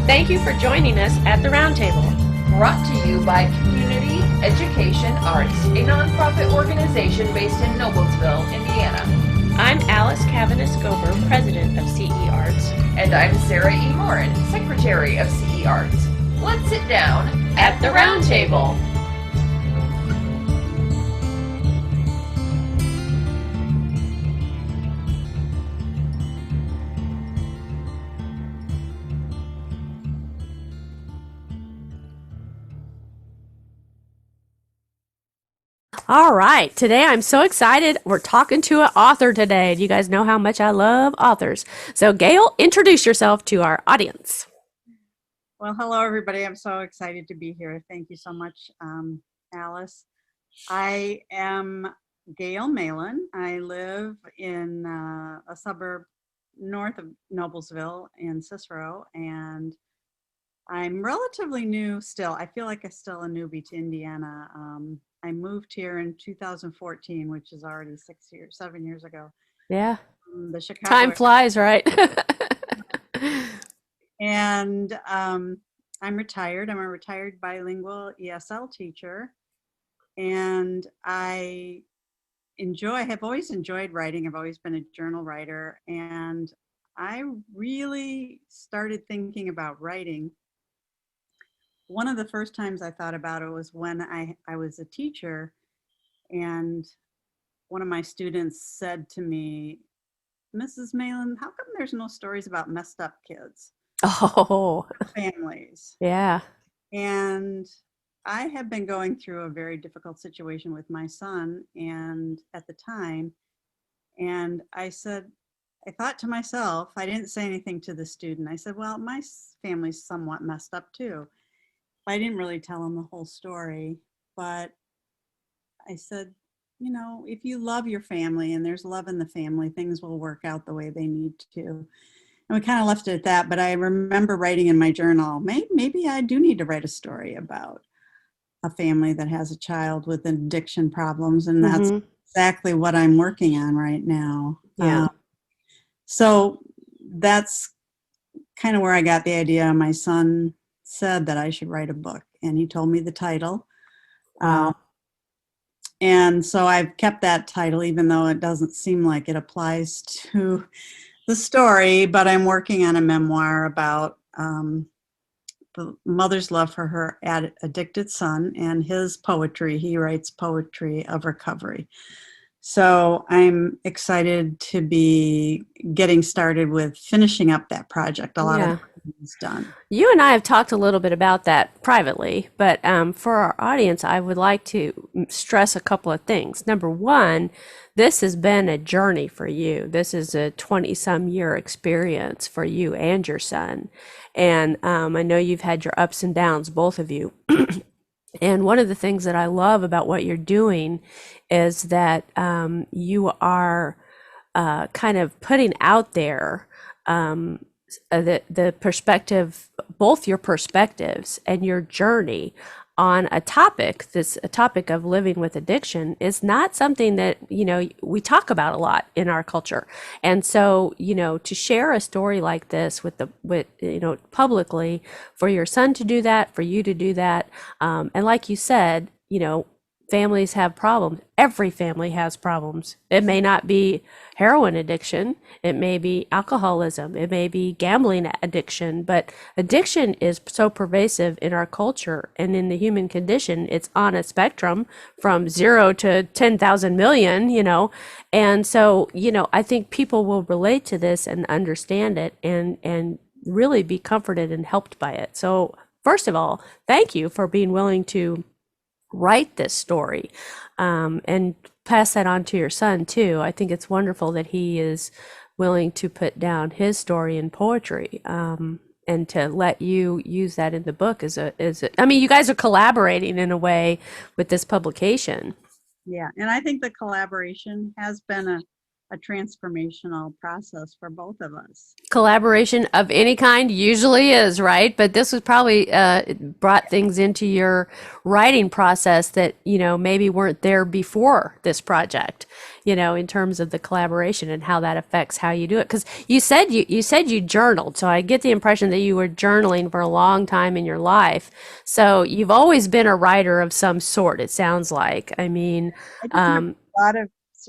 Thank you for joining us at the Roundtable. Brought to you by Community Education Arts, a nonprofit organization based in Noblesville, Indiana. I'm Alice Cavanis-Gober, president of CEArts. And I'm Sarah E. Morin, secretary of CEArts. Let's sit down at the Roundtable. All right, today I'm so excited. We're talking to an author today. You guys know how much I love authors. So Gail, introduce yourself to our audience. Well, hello everybody. I'm so excited to be here. Thank you so much, Alice. I am Gail Mehlan. I live in a suburb north of Noblesville in Cicero, and I'm relatively new still. I feel like I'm still a newbie to Indiana. I moved here in 2014, which is already 7 years ago. Yeah. The Chicago Time flies, right? And I'm retired. I'm a retired bilingual ESL teacher. And I have always enjoyed writing. I've always been a journal writer. And I really started thinking about writing. One of the first times I thought about it was when I was a teacher, and one of my students said to me, "Mrs. Mehlan, how come there's no stories about messed up kids?" Oh, families. Yeah. And I have been going through a very difficult situation with my son, and at the time, and I thought to myself, I didn't say anything to the student. I said, well, my family's somewhat messed up too. I didn't really tell him the whole story, but I said, you know, if you love your family and there's love in the family, things will work out the way they need to. And we kind of left it at that, but I remember writing in my journal, maybe I do need to write a story about a family that has a child with addiction problems, and that's exactly what I'm working on right now. Yeah. So that's kind of where I got the idea. My son said that I should write a book, and he told me the title. Wow. And so I've kept that title, even though it doesn't seem like it applies to the story, but I'm working on a memoir about the mother's love for her addicted son and his poetry. He writes poetry of recovery. So I'm excited to be getting started with finishing up that project. A lot of it is done. You and I have talked a little bit about that privately, but for our audience, I would like to stress a couple of things. Number one, this has been a journey for you. This is a 20-some year experience for you and your son. And I know you've had your ups and downs, both of you. And one of the things that I love about what you're doing is that you are kind of putting out there the perspective, both your perspectives and your journey on a topic. A topic of living with addiction is not something that, you know, we talk about a lot in our culture. And so, you know, to share a story like this with you know, publicly, for your son to do that, for you to do that, and like you said, you know, families have problems. Every family has problems. It may not be heroin addiction. It may be alcoholism. It may be gambling addiction. But addiction is so pervasive in our culture and in the human condition. It's on a spectrum from 0 to 10,000 million, you know. And so, you know, I think people will relate to this and understand it and really be comforted and helped by it. So first of all, thank you for being willing to write this story and pass that on to your son too. I think it's wonderful that he is willing to put down his story in poetry and to let you use that in the book I mean, you guys are collaborating in a way with this publication. Yeah, and I think the collaboration has been a a transformational process for both of us. Collaboration of any kind usually is, right? But this was probably brought things into your writing process that, maybe weren't there before this project, in terms of the collaboration and how that affects how you do it. Because you said you journaled, so I get the impression that you were journaling for a long time in your life. So you've always been a writer of some sort, it sounds like. I mean, I just never thought of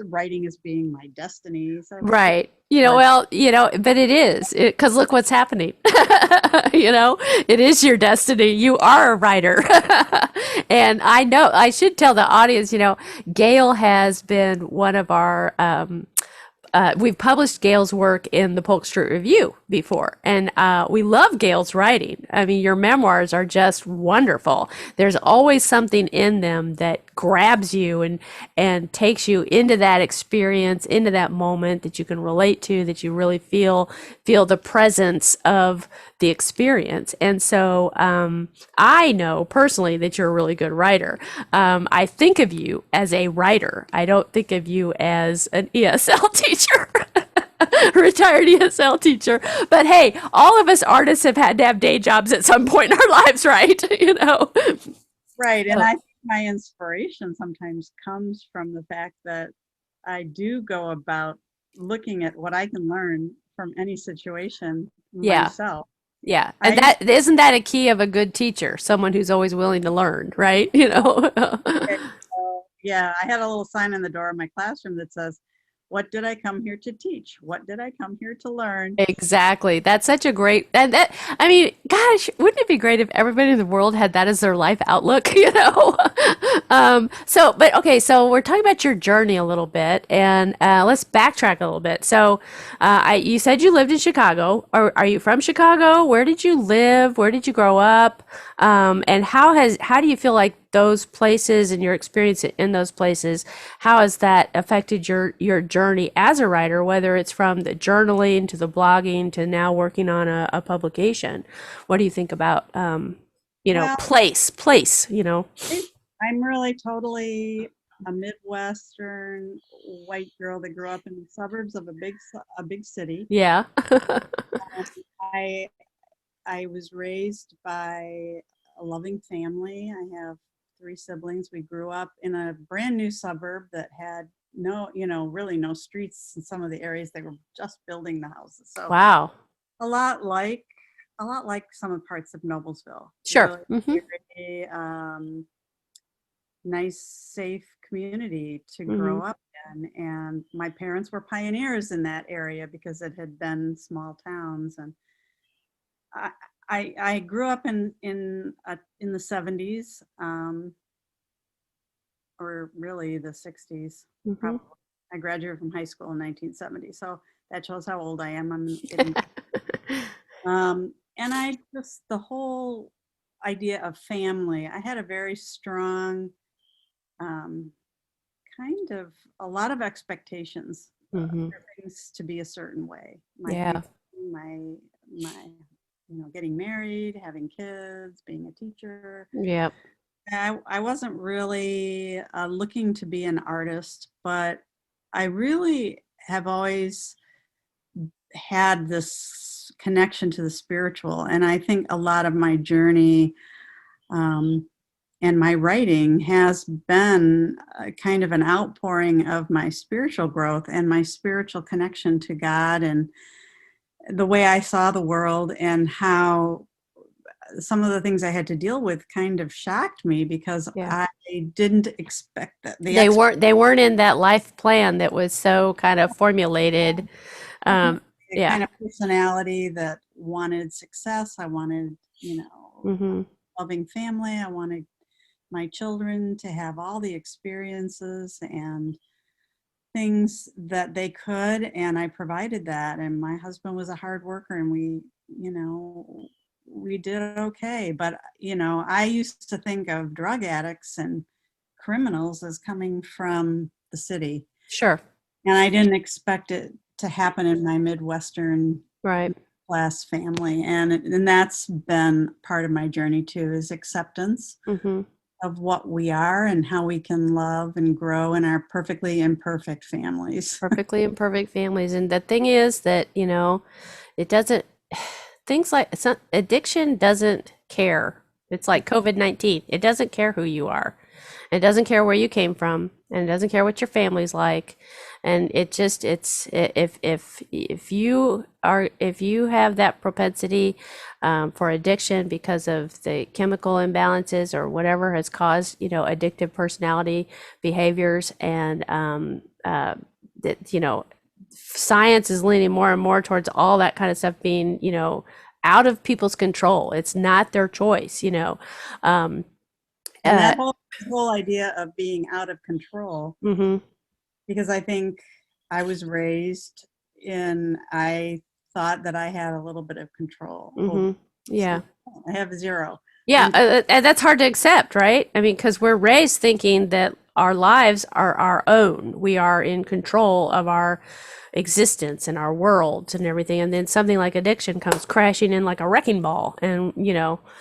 writing as being my destiny. So right. but Well, but it is, because look what's happening. It is your destiny. You are a writer. And I know I should tell the audience, Gail has been one of our, we've published Gail's work in the Polk Street Review before, and we love Gail's writing. I mean, your memoirs are just wonderful. There's always something in them that grabs you and takes you into that experience, into that moment that you can relate to, that you really feel the presence of the experience. And so I know personally that you're a really good writer. I think of you as a writer. I don't think of you as an ESL teacher. Retired ESL teacher. But hey, all of us artists have had to have day jobs at some point in our lives, right? right. And I think my inspiration sometimes comes from the fact that I do go about looking at what I can learn from any situation Yeah. myself. Yeah. And that isn't that a key of a good teacher, someone who's always willing to learn, right? Yeah, I had a little sign on the door of my classroom that says, "What did I come here to teach? What did I come here to learn?" Exactly. That's such a great that I mean, gosh, wouldn't it be great if everybody in the world had that as their life outlook, but okay, so we're talking about your journey a little bit, and let's backtrack a little bit. So, you said you lived in Chicago. Are you from Chicago? Where did you live? Where did you grow up? And how do you feel like those places and your experience in those places, how has that affected your journey as a writer, whether it's from the journaling to the blogging to now working on a publication? What do you think about Well, place? I'm really totally a Midwestern white girl that grew up in the suburbs of a big city. Yeah. I I was raised by a loving family. I have three siblings. We grew up in a brand new suburb that had really no streets in some of the areas. They were just building the houses. So Wow. a lot like some of parts of Noblesville. Sure. Really very, nice, safe community to grow up in. And my parents were pioneers in that area because it had been small towns. And I grew up in the 70s, or really the 60s. Mhm. Probably. I graduated from high school in 1970, so that shows how old I am. I'm getting, and the whole idea of family. I had a very strong, kind of a lot of expectations Mhm. for things to be a certain way. My Yeah. family, my getting married, having kids, being a teacher. Yeah. I wasn't really looking to be an artist, but I really have always had this connection to the spiritual. And I think a lot of my journey and my writing has been kind of an outpouring of my spiritual growth and my spiritual connection to God and the way I saw the world, and how some of the things I had to deal with kind of shocked me because Yeah. I didn't expect that. They weren't in that life plan that was so kind of formulated. The Yeah. kind of personality that wanted success. I wanted, Hmm. loving family. I wanted my children to have all the experiences and things that they could, and I provided that. And my husband was a hard worker, and we did okay. But I used to think of drug addicts and criminals as coming from the city, Sure. and I didn't expect it to happen in my Midwestern Right. class family. And that's been part of my journey too, is acceptance. Hmm. of what we are and how we can love and grow in our perfectly imperfect families. Perfectly imperfect families. And the thing is that, it doesn't, things like addiction doesn't care. It's like COVID-19. It doesn't care who you are. It doesn't care where you came from, and it doesn't care what your family's like. And if you have that propensity for addiction because of the chemical imbalances or whatever has caused, addictive personality behaviors, and that, science is leaning more and more towards all that kind of stuff being, out of people's control. It's not their choice, Um, And uh, that whole idea of being out of control, mhm, because I think I was raised in, I thought that I had a little bit of control over mhm, yeah. I have zero. Yeah, I'm and that's hard to accept, right? I mean, because we're raised thinking that our lives are our own. We are in control of our existence and our worlds and everything. And then something like addiction comes crashing in like a wrecking ball. And,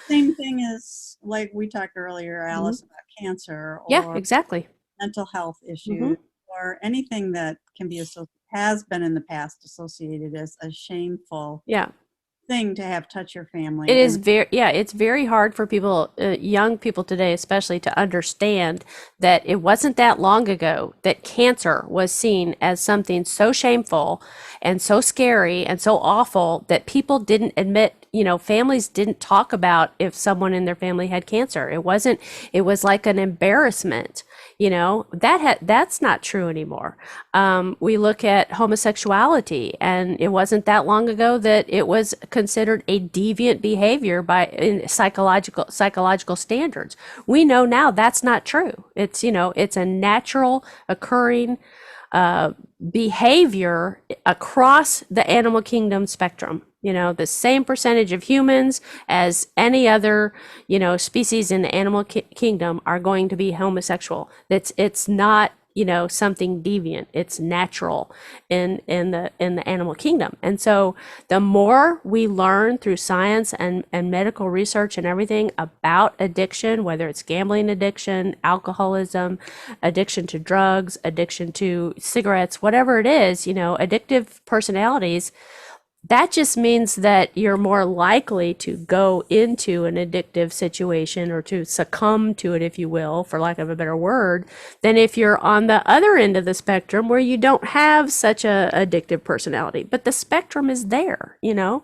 same thing as like we talked earlier, mhm. Alice, about cancer Yeah, or exactly. mental health Hmm. issues or anything that can be has been in the past associated as a shameful Yeah. thing to have touch your It family. is And very, yeah, it's very hard for people, young people today, especially, to understand that it wasn't that long ago that cancer was seen as something so shameful and so scary and so awful that people didn't admit, families didn't talk about if someone in their family had cancer. It was like an embarrassment. That's not true anymore. We look at homosexuality, and it wasn't that long ago that it was considered a deviant behavior by in psychological standards. We know now that's not true. It's a natural occurring uh, behavior across the animal kingdom spectrum. The same percentage of humans as any other, species in the animal kingdom are going to be homosexual. It's not, something deviant. It's natural in the animal kingdom. And so the more we learn through science and medical research and everything about addiction, whether it's gambling addiction, alcoholism, addiction to drugs, addiction to cigarettes, whatever it is, addictive personalities, that just means that you're more likely to go into an addictive situation or to succumb to it, if you will, for lack of a better word, than if you're on the other end of the spectrum where you don't have such a addictive personality. But the spectrum is there, and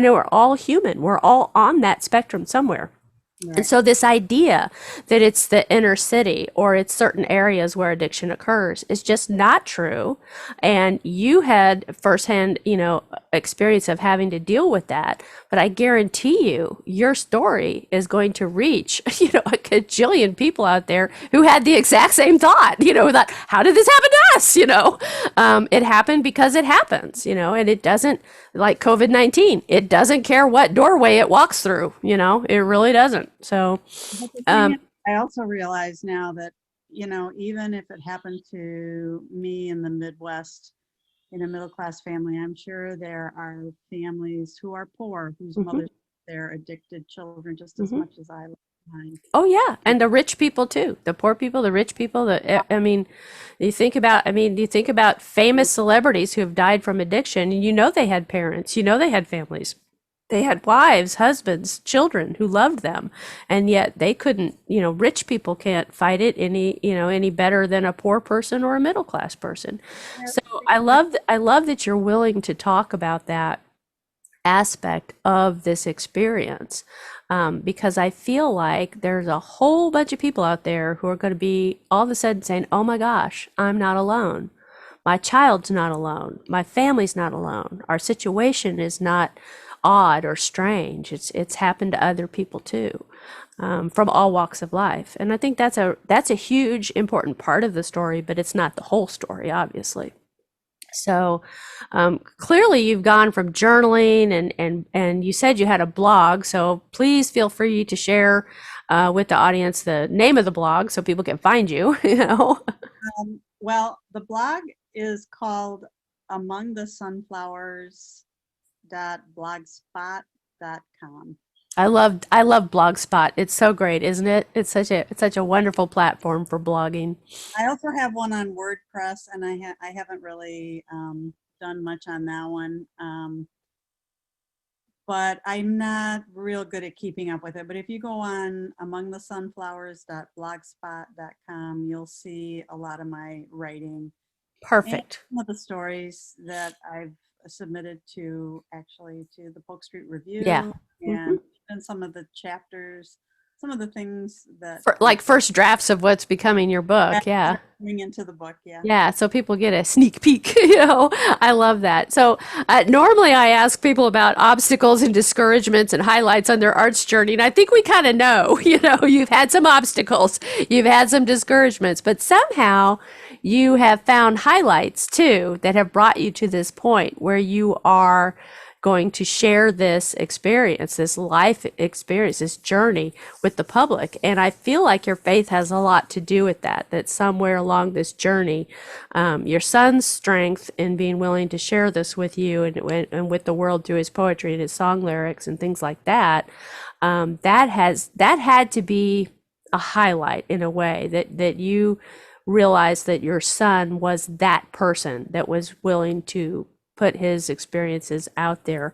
we're all human. We're all on that spectrum somewhere. And right. so this idea that it's the inner city or it's certain areas where addiction occurs is just not true. And you had firsthand, experience of having to deal with that. But I guarantee you, your story is going to reach, a cajillion people out there who had the exact same thought, that how did this happen to us? It happened because it happens, and it doesn't, like COVID-19, it doesn't care what doorway it walks through, it really doesn't. So, But the thing um, is, I also realize now that, even if it happened to me in the Midwest in a middle class family, I'm sure there are families who are poor whose mhm, mothers their addicted children just as mhm. much as I love mine. Oh yeah, and the rich people too, the poor people, the rich people. I mean, you think about famous celebrities who have died from addiction, and they had parents, they had families. They had wives, husbands, children who loved them, and yet they couldn't. Rich people can't fight it any better than a poor person or a middle class person. So I love that you're willing to talk about that aspect of this experience, because I feel like there's a whole bunch of people out there who are going to be all of a sudden saying, "Oh my gosh, I'm not alone. My child's not alone. My family's not alone. Our situation is not odd or strange. It's happened to other people too, from all walks of life." And I think that's a huge important part of the story, but it's not the whole story, obviously. So clearly, you've gone from journaling and you said you had a blog. So please feel free to share with the audience the name of the blog so people can find you. Well, the blog is called among the sunflowers.blogspot.com. I love Blogspot. It's so great, isn't it? It's such a wonderful platform for blogging. I also have one on WordPress, and I haven't really done much on that one. But I'm not real good at keeping up with it. But if you go on amongthesunflowers.blogspot.com, you'll see a lot of my writing and Perfect. some of the stories that I've submitted to actually to the Polk Street Yeah. Review, hmm and even some of the chapters, some of the things that like first drafts of what's becoming your book. that Yeah. are coming into the book. Yeah. Yeah, so people get a sneak peek, you know. I love that. So, normally I ask people about obstacles and discouragements and highlights on their arts journey, and I think we kind of know, you know, you've had some obstacles, you've had some discouragements, but somehow you have found highlights too that have brought you to this point where you are going to share this experience, this life experience, this journey with the public. And I feel like your faith has a lot to do with that, that somewhere along this journey, your son's strength in being willing to share this with you and with the world through his poetry and his song lyrics and things like that, that had to be a highlight in a way that you realized that your son was that person that was willing to put his experiences out there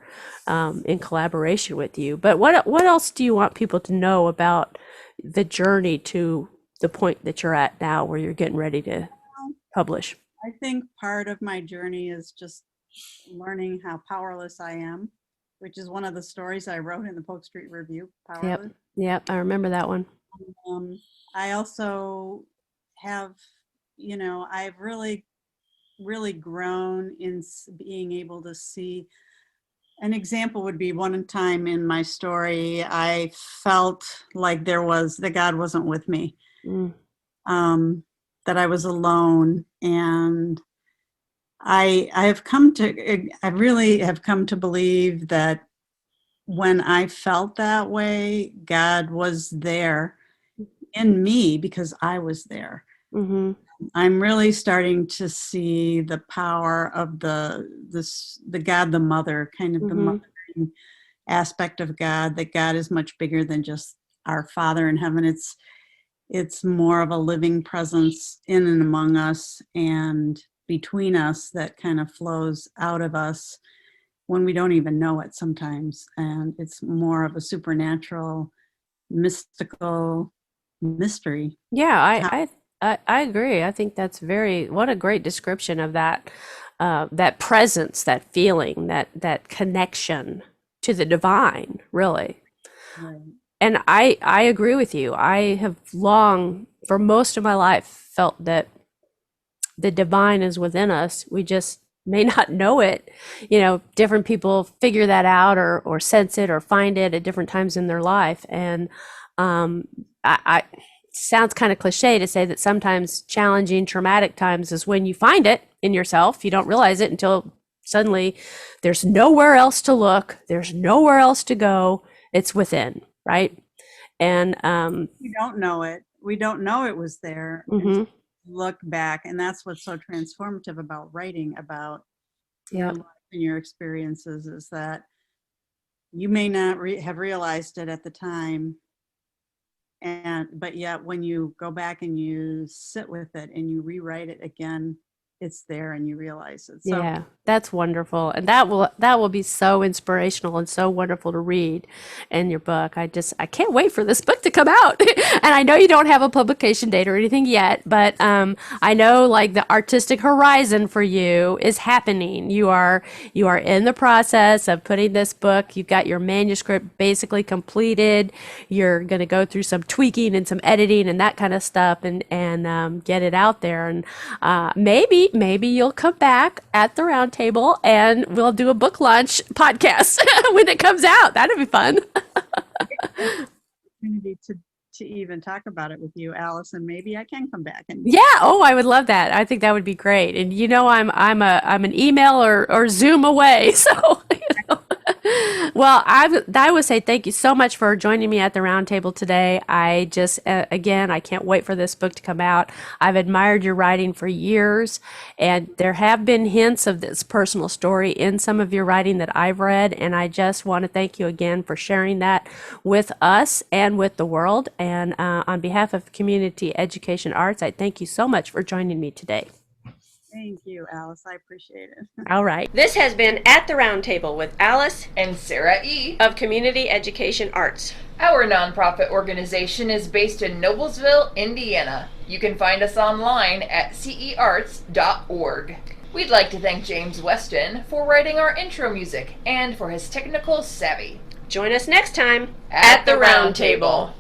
in collaboration with you. But what else do you want people to know about the journey to the point that you're at now, where you're getting ready to publish? I think part of my journey is just learning how powerless I am, which is one of the stories I wrote in the Polk Street Review, Yep, Powerless. yep, I remember that one. Um, I also have, I've really grown in being able to see. An example would be one time in my story, I felt like that God wasn't with me, Mm, um, that I was alone. And I really have come to believe that when I felt that way, God was there in me because I was there. mm-hmm, I'm really starting to see the power of the God, the mother, kind of the mm-hmm. mothering aspect of God, that God is much bigger than just our Father in heaven. It's more of a living presence in and among us and between us that kind of flows out of us when we don't even know it sometimes. And it's more of a supernatural, mystical mystery. Yeah, I agree. I think that's what a great description of that, that presence, that feeling, that connection to the divine, really. Right. And I agree with you. I have long, for most of my life, felt that the divine is within us. We just may not know it. You know, different people figure that out or sense it or find it at different times in their life. And I sounds kind of cliche to say that sometimes challenging, traumatic times is when you find it in yourself. You don't realize it until suddenly there's nowhere else to look, there's nowhere else to go. It's within, right? And We don't know it. We don't know it was there until mhm, we look back. And that's what's so transformative about writing about your yep, life and your experiences, is that you may not have realized it at the time, but yet when you go back and you sit with it and you rewrite it again, it's there and you realize it. So yeah, that's wonderful, and that will be so inspirational and so wonderful to read in your book. I can't wait for this book to come out. And I know you don't have a publication date or anything yet, but I know like the artistic horizon for you is happening. You are in the process of putting this book. You've got your manuscript basically completed. You're going to go through some tweaking and some editing and that kind of stuff, and get it out there. And maybe you'll come back at the round table and we'll do a book launch podcast when it comes out. That'd be fun. opportunity to even talk about it with you, Allison. Maybe I can come back and Yeah. Oh, I would love that. I think that would be great. And you know, I'm an email or Zoom away. So, you know. Well, I would say thank you so much for joining me at the round table today. I just, again, I can't wait for this book to come out. I've admired your writing for years, and there have been hints of this personal story in some of your writing that I've read, and I just want to thank you again for sharing that with us and with the world. And on behalf of Community Education Arts, I thank you so much for joining me today. Thank you, Alice. I appreciate it. All right. This has been At the Round Table with Alice And Sarah E. of Community Education Arts. Our nonprofit organization is based in Noblesville, Indiana. You can find us online at CEArts.org. We'd like to thank James Weston for writing our intro music and for his technical savvy. Join us next time At the Round Table.